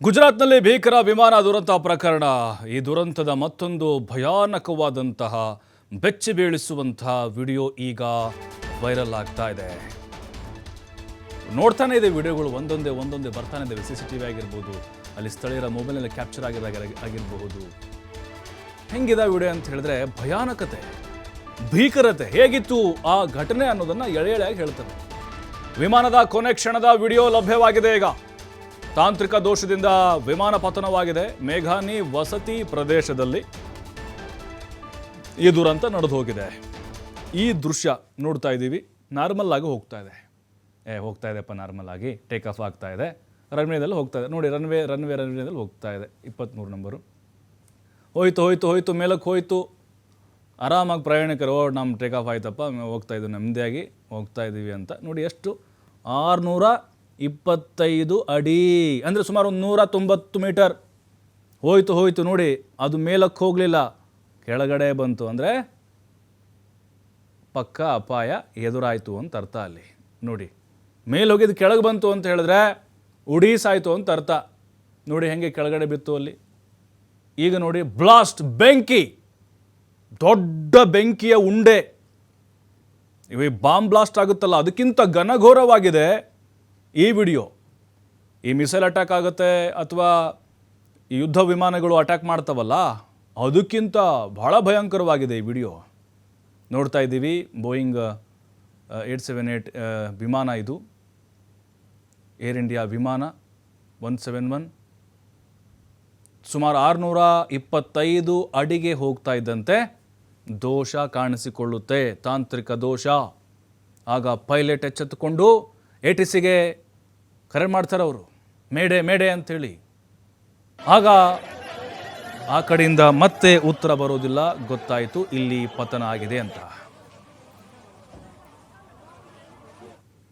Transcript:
ಗುಜರಾತ್ನಲ್ಲಿ ಭೀಕರ ವಿಮಾನ ದುರಂತ ಪ್ರಕರಣ. ಈ ದುರಂತದ ಮತ್ತೊಂದು ಭಯಾನಕವಾದಂತಹ ಬೆಚ್ಚಿ ಬೀಳಿಸುವಂತಹ ವಿಡಿಯೋ ಈಗ ವೈರಲ್ ಆಗ್ತಾ ಇದೆ. ನೋಡ್ತಾನೆ ಇದೆ ವಿಡಿಯೋಗಳು, ಒಂದೊಂದೇ ಬರ್ತಾನೆ ಇದೆ. CCTV ಆಗಿರ್ಬೋದು, ಅಲ್ಲಿ ಸ್ಥಳೀಯರ ಮೊಬೈಲ್ನಲ್ಲಿ ಕ್ಯಾಪ್ಚರ್ ಆಗಿರಬಹುದು. ಹೆಂಗಿದೆ ವಿಡಿಯೋ ಅಂತ ಹೇಳಿದ್ರೆ ಭಯಾನಕತೆ, ಭೀಕರತೆ ಹೇಗಿತ್ತು ಆ ಘಟನೆ ಅನ್ನೋದನ್ನ ಎಳೆಯಾಗಿ ಹೇಳ್ತಾರೆ. ವಿಮಾನದ ಕೊನೆ ಕ್ಷಣದ ವಿಡಿಯೋ ಲಭ್ಯವಾಗಿದೆ. ಈಗ ತಾಂತ್ರಿಕ ದೋಷದಿಂದ ವಿಮಾನ ಪತನವಾಗಿದೆ. ಮೇಘಾನಿ ವಸತಿ ಪ್ರದೇಶದಲ್ಲಿ ಈ ದುರಂತ ನಡೆದು ಹೋಗಿದೆ. ಈ ದೃಶ್ಯ ನೋಡ್ತಾ ಇದ್ದೀವಿ. ನಾರ್ಮಲ್ ಆಗಿ ಹೋಗ್ತಾ ಇದೆಪ್ಪ, ನಾರ್ಮಲ್ ಆಗಿ ಟೇಕ್ ಆಫ್ ಆಗ್ತಾ ಇದೆ. ರನ್ವೇದಲ್ಲಿ ಹೋಗ್ತಾ ಇದೆ ನೋಡಿ, ರನ್ವೇದಲ್ಲಿ ಹೋಗ್ತಾ ಇದೆ. 23 ನಂಬರು ಹೋಯ್ತು ಮೇಲಕ್ಕೆ ಹೋಯ್ತು. ಆರಾಮಾಗಿ ಪ್ರಯಾಣಿಕರು ನಮ್ಮ ಟೇಕ್ ಆಫ್ ಆಯ್ತಪ್ಪ, ಹೋಗ್ತಾ ಇದ್ದೀವಿ, ನೆಮ್ಮದಿಯಾಗಿ ಹೋಗ್ತಾ ಇದ್ದೀವಿ ಅಂತ ನೋಡಿ. ಎಷ್ಟು 625 ಅಡಿ ಅಂದರೆ ಸುಮಾರು 190 ಮೀಟರ್ ಹೋಯ್ತು ನೋಡಿ. ಅದು ಮೇಲಕ್ಕೆ ಹೋಗಲಿಲ್ಲ, ಕೆಳಗಡೆ ಬಂತು. ಅಂದರೆ ಪಕ್ಕ ಅಪಾಯ ಎದುರಾಯಿತು ಅಂತ ಅರ್ಥ. ಅಲ್ಲಿ ನೋಡಿ, ಮೇಲೆ ಹೋಗಿದ್ದು ಕೆಳಗೆ ಬಂತು ಅಂತ ಹೇಳಿದ್ರೆ ಉಡೀಸಾಯಿತು ಅಂತ ಅರ್ಥ. ನೋಡಿ ಹೆಂಗೆ ಕೆಳಗಡೆ ಬಿತ್ತು ಅಲ್ಲಿ. ಈಗ ನೋಡಿ ಬ್ಲಾಸ್ಟ್, ಬೆಂಕಿ, ದೊಡ್ಡ ಬೆಂಕಿಯ ಉಂಡೆ. ಇವು ಬಾಂಬ್ ಬ್ಲಾಸ್ಟ್ ಆಗುತ್ತಲ್ಲ, ಅದಕ್ಕಿಂತ ಘನಘೋರವಾಗಿದೆ ಈ ವಿಡಿಯೋ. ಈ ಮಿಸೈಲ್ ಅಟ್ಯಾಕ್ ಆಗುತ್ತೆ ಅಥವಾ ಈ ಯುದ್ಧ ವಿಮಾನಗಳು ಅಟ್ಯಾಕ್ ಮಾಡ್ತಾವಲ್ಲ, ಅದಕ್ಕಿಂತ ಬಹಳ ಭಯಂಕರವಾಗಿದೆ ಈ ವಿಡಿಯೋ. ನೋಡ್ತಾ ಇದ್ದೀವಿ. ಬೋಯಿಂಗ್ 878 ವಿಮಾನ ಇದು, ಏರ್ ಇಂಡಿಯಾ ವಿಮಾನ 171. ಸುಮಾರು 625 ಅಡಿಗೆ ಹೋಗ್ತಾ ಇದ್ದಂತೆ ದೋಷ ಕಾಣಿಸಿಕೊಳ್ಳುತ್ತೆ, ತಾಂತ್ರಿಕ ದೋಷ. ಆಗ ಪೈಲಟ್ ಎಚ್ಚೆತ್ತುಕೊಂಡು ATCಗೆ ಕರೆ ಮಾಡ್ತಾರೆ ಅವರು, ಮೇಡೆ ಅಂಥೇಳಿ. ಆಗ ಆ ಕಡೆಯಿಂದ ಮತ್ತೆ ಉತ್ತರ ಬರೋದಿಲ್ಲ, ಗೊತ್ತಾಯಿತು ಇಲ್ಲಿ ಪತನ ಆಗಿದೆ ಅಂತ.